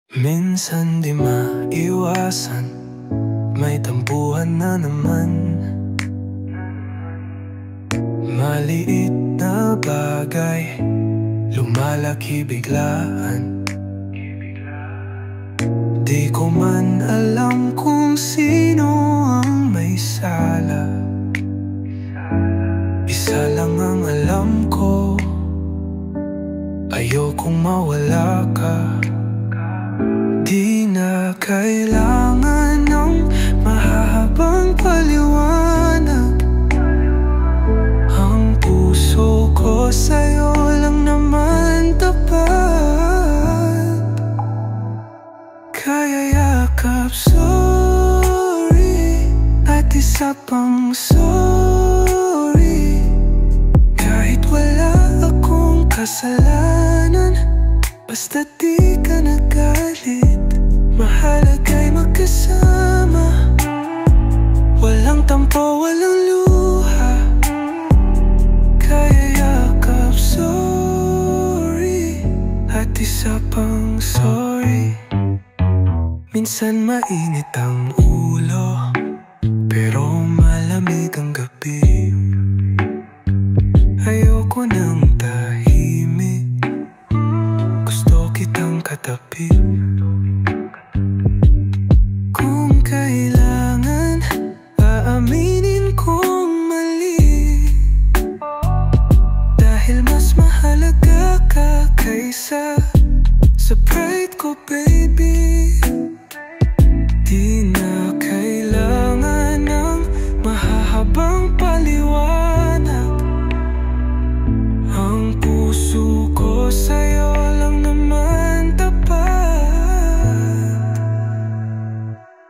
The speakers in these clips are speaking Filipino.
Minsan di maiwasan, may tampuhan na naman. Maliit na bagay, lumalaki biglaan. Di ko man alam kung sino ang may sala. Isa lang ang alam ko, ayokong mawala ka. Di na kailangan ng mahahabang paliwanag. Ang puso ko sa'yo lang naman tapat. Kaya yakap, sorry, at isa pang sorry. Kahit wala akong kasalanan, basta di ka nagalit. Mahalaga'y magkasama, walang tampo, walang luha. Kaya yakap, sorry, at isa pang sorry. Minsan mainit ang ulo, pero malamig ang gabi. Ayoko ng tahimik, gusto kitang katabi. Kung kailangan, aaminin kong mali, dahil mas mahalaga ka kaysa sa pride ko, baby. Di na kailangan ng mahahabang paliwanag. Ang puso ko sa'yo lang naman tapat.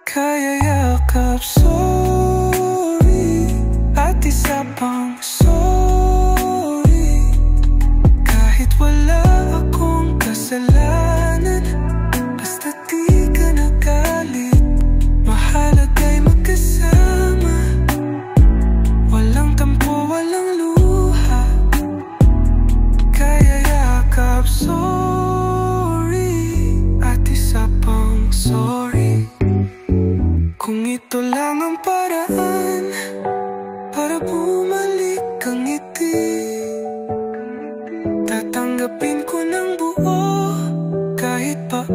Kaya yakap, sorry, at isa pang sorry. Kahit wala akong kasalanan, basta di ka nagalit. Mahalaga'y magkasama, walang tampo, walang luha. Kaya yakap, sorry, at isa pang sorry. Kung ito lang ang paraan para bumalik ang ngiti, tatanggapin ko ng buo kahit pa